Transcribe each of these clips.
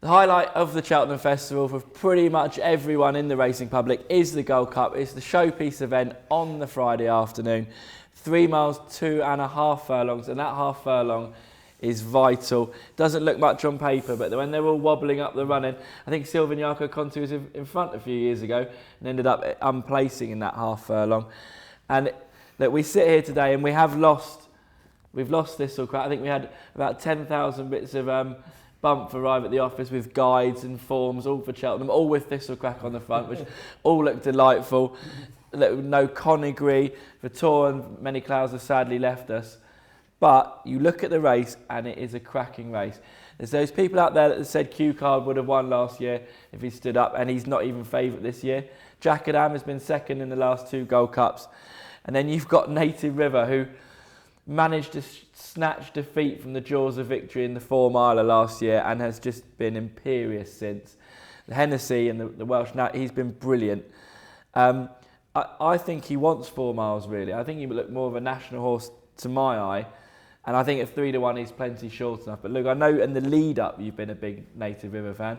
The highlight of the Cheltenham Festival for pretty much everyone in the racing public is the Gold Cup. It's the showpiece event on the Friday afternoon. 3 miles, 2.5 furlongs, and that half furlong is vital. Doesn't look much on paper, but when they're all wobbling up the running, I think Sylvain Jaco Conti was in front a few years ago and ended up unplacing in that half furlong. And look, we sit here today and we've lost Thistlecrack. I think we had about 10,000 bits of bump arrive at the office with guides and forms, all for Cheltenham, all with Thistlecrack on the front, which all looked delightful. No Conigry, Vitor and many clouds have sadly left us. But you look at the race and it is a cracking race. There's those people out there that said Q Card would have won last year if he stood up, and he's not even favourite this year. Cheltenham has been second in the last 2 Gold Cups. And then you've got Native River, who managed to snatch defeat from the jaws of victory in the 4 miler last year and has just been imperious since. The Hennessy and the Welsh, he's been brilliant. I think he wants 4 miles really. I think he would look more of a national horse to my eye, and I think at 3-1 he's plenty short enough. But look, I know in the lead up you've been a big Native River fan.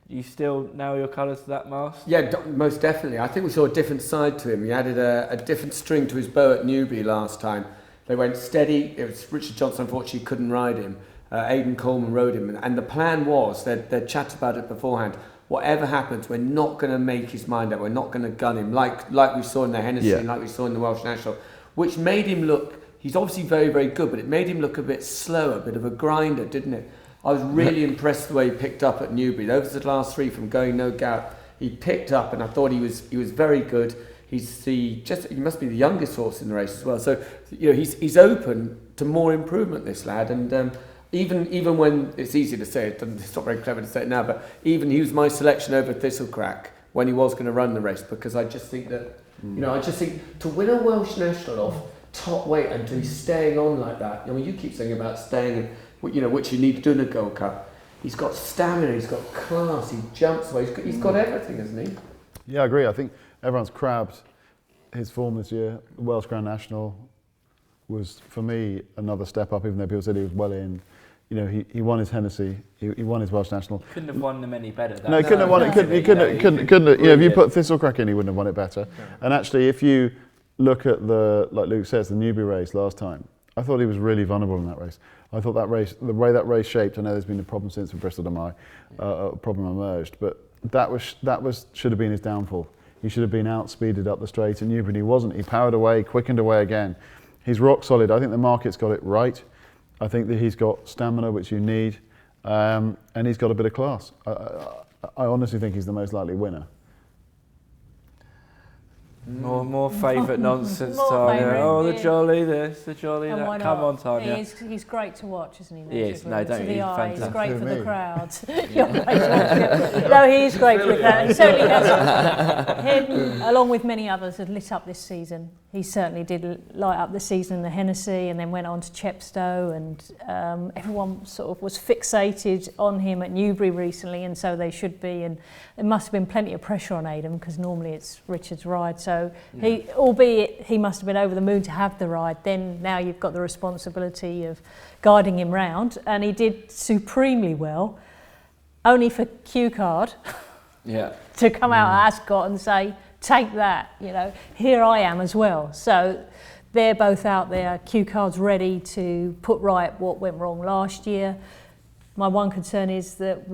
Do you still nail your colours to that mast? Yeah, most definitely. I think we saw a different side to him. He added a different string to his bow at Newbury last time. They went steady. It was Richard Johnson, unfortunately, couldn't ride him. Aidan Coleman rode him. And the plan was, they'd chat about it beforehand, whatever happens, we're not going to make his mind up. We're not going to gun him, like we saw in the Hennessy and like we saw in the Welsh National, which made him look, he's obviously very, very good, but it made him look a bit slower, a bit of a grinder, didn't it? I was really impressed the way he picked up at Newbury. Those are the last 3 from going no gout. He picked up, and I thought he was very good. He must be the youngest horse in the race as well. So he's open to more improvement, this lad. And even when it's easy to say it, it's not very clever to say it now, but even he was my selection over Thistlecrack when he was going to run the race, because I just think that I just think to win a Welsh National off top weight and to be staying on like that. I mean, you keep saying about staying, which you need to do in a Gold Cup. He's got stamina, he's got class, he jumps away, he's got everything, hasn't he? Yeah, I agree. I think everyone's crabbed his form this year. The Welsh Grand National was, for me, another step up, even though people said he was well in. He won his Hennessy, he won his Welsh National. Couldn't have won them any better. No, he couldn't have won it. He couldn't. If you put Thistlecrack in, he wouldn't have won it better. Yeah. And actually, if you look at like Luke says, the Newbury race last time, I thought he was really vulnerable in that race. I thought that race, the way that race shaped, I know there's been a problem since with Bristol de Mai, a problem emerged, but that should have been his downfall. He should have been outspeeded up the straight at Newbury, and he wasn't. He powered away, quickened away again. He's rock solid. I think the market's got it right. I think that he's got stamina, which you need, and he's got a bit of class. I honestly think he's the most likely winner. More favourite nonsense, Tanya. Oh, the jolly this, the jolly that. Come on, Tanya. He's great to watch, isn't he? He is. No, don't you? He's great for the crowds. No, he is great for the crowd. He certainly has. Him, along with many others, have lit up this season. He certainly did light up the season in the Hennessy, and then went on to Chepstow, and everyone sort of was fixated on him at Newbury recently, and so they should be. And there must have been plenty of pressure on Adam, because normally it's Richard's ride. So albeit he must have been over the moon to have the ride, then now you've got the responsibility of guiding him round, and he did supremely well. Only for Q Card to come out at Ascot and say, take that, here I am as well. So they're both out there. Q Card's ready to put right what went wrong last year. My one concern is that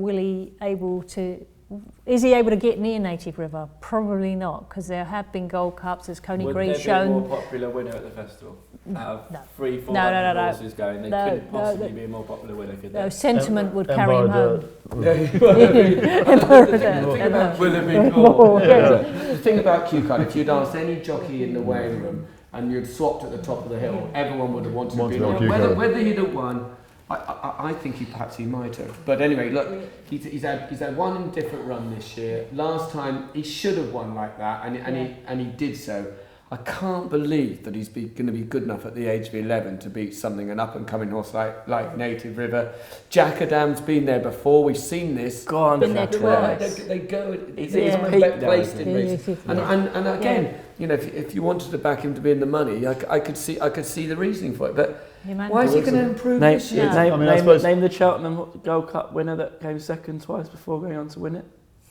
is he able to get near Native River? Probably not, because there have been Gold Cups, as Coney Green shown. Would there be a more popular winner at the festival? Out of 3-4 horses going, they couldn't possibly be a more popular winner, could they? No, sentiment would carry him home. The thing about Q Card, if you'd asked any jockey in the weighing room and you'd swapped at the top of the hill, everyone would have wanted to be on. Whether he'd have won, I think he might have. But anyway, look, he's had one indifferent run this year. Last time he should have won like that, and he did so. I can't believe that he's going to be good enough at the age of 11 to beat an up-and-coming horse like Native River. Cheltenham's been there before. We've seen this. Been there twice. They go. He's placed in races. And again, if you wanted to back him to be in the money, I could see the reasoning for it. But Why is he going to improve Name, this year? name the Cheltenham Gold Cup winner that came second twice before going on to win it.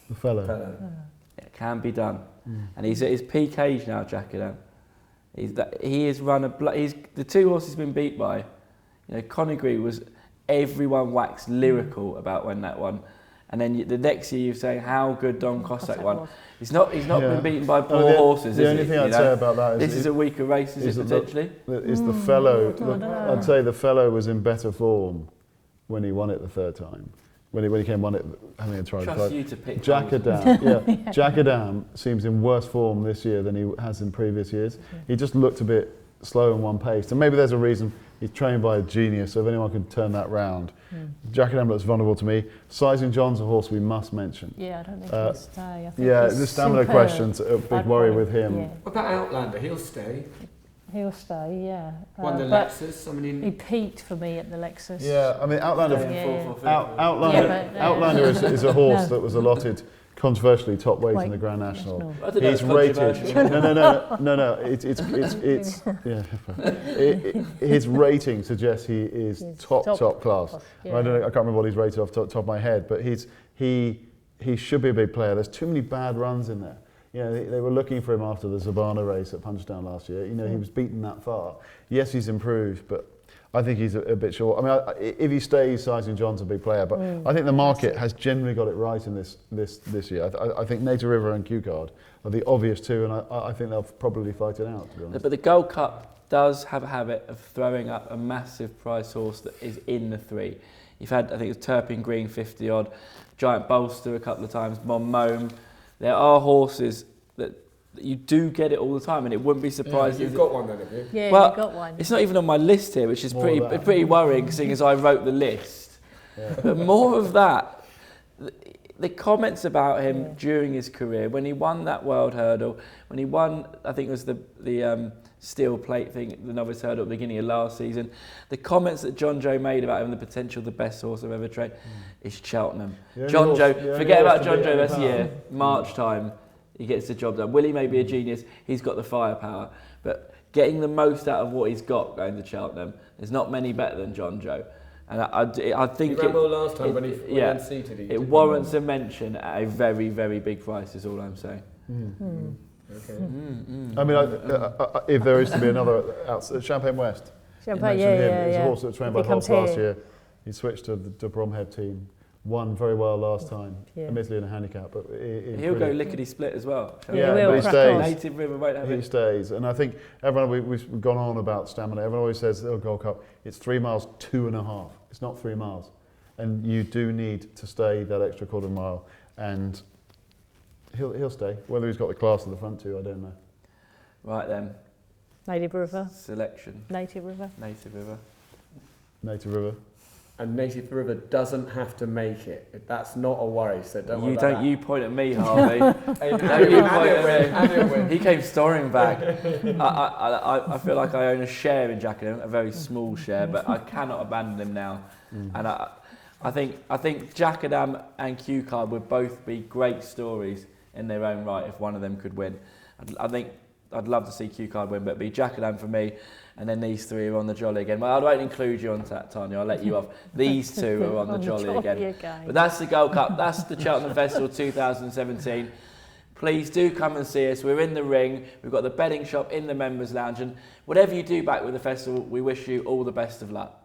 The fellow. It can be done. And he's at his peak age now, Jackadan. He has run the two horses he's been beat by. Conagry was, everyone waxed lyrical about when that won. And then the next year you're saying how good Don Cossack won. He's not been beaten by poor horses, the only thing I'd say about that this is a weaker race, is it potentially? The fellow, I'd say the fellow was in better form when he won it the third time. When he came won it, having a try. Trust you to pick Jackadan, Jackadan seems in worse form this year than he has in previous years. He just looked a bit slow and one-paced, and maybe there's a reason. He's trained by a genius, so if anyone can turn that round. Jackadan looks vulnerable to me. Sizing John's a horse we must mention. Yeah, I don't think he'll stay. I think the stamina question's a big worry with him. Yeah. What about Outlander? He'll stay. He'll stay, yeah. Won the Lexus. He peaked for me at the Lexus. Yeah, I mean, Outlander Outlander is a horse that was allotted controversially top weight in the Grand National. He's rated. No. It's his rating suggests he is top class. Yeah. I can't remember what he's rated off the top of my head, but he should be a big player. There's too many bad runs in there. They were looking for him after the Zabana race at Punchestown last year. He was beaten that far. Yes, he's improved, but I think he's a bit short. I mean, if he stays, Sizing John's a big player, but I think the market has generally got it right in this year. I think Native River and Q-Card are the obvious two, and I think they'll probably fight it out, to be honest. But the Gold Cup does have a habit of throwing up a massive price horse that is in the three. You've had, I think it was Turpin Green 50 odd, Giant Bolster a couple of times, Mon Mome. There are horses that you do get it all the time, and it wouldn't be surprising. You've got one then, have you? Yeah, well, you've got one. It's not even on my list here, which is pretty worrying, seeing as I wrote the list. Yeah. But more of that, the comments about him during his career, when he won that World Hurdle, when he won, I think it was the steel plate thing, the novice hurdle at the beginning of last season, the comments that John Joe made about him, the potential, the best horse I've ever trained, is Cheltenham. John Joe, forget about John Joe this year, March time, he gets the job done. Willie may be a genius, he's got the firepower, but getting the most out of what he's got going to Cheltenham, there's not many better than John Joe. And I think he ran well last time when he unseated. It warrants a mention at a very, very big price, is all I'm saying. Okay. I mean, if there is to be another Champagne West. Champagne, He's a horse that was trained by Hobbs last year. He switched to the Bromhead team. Won very well last time, admittedly in a handicap, but he'll go lickety split as well. But he stays. Native River won't have he stays, and I think everyone we've gone on about stamina. Everyone always says, Gold Cup, it's 3 miles, 2.5. It's not 3 miles, and you do need to stay that extra quarter mile, and he'll stay. Whether he's got the class at the front too, I don't know. Right then. Native River. Selection. Native River. Native River. And Native River doesn't have to make it. That's not a worry, so don't worry about that. You point at me, Harvey. Don't you point at me. He came storming back. I feel like I own a share in Jackadan, a very small share, but I cannot abandon him now. And I think Jackadan and Q-Card would both be great stories in their own right if one of them could win. I think I'd love to see Q-Card win, but it'd be Jackadan for me, and then these three are on the jolly again. Well, I won't include you on that, Tanya, I'll let you off. These two are on the jolly again. But that's the Gold Cup, that's the Cheltenham Festival 2017. Please do come and see us. We're in the ring, we've got the betting shop in the members lounge, and whatever you do back with the festival, we wish you all the best of luck.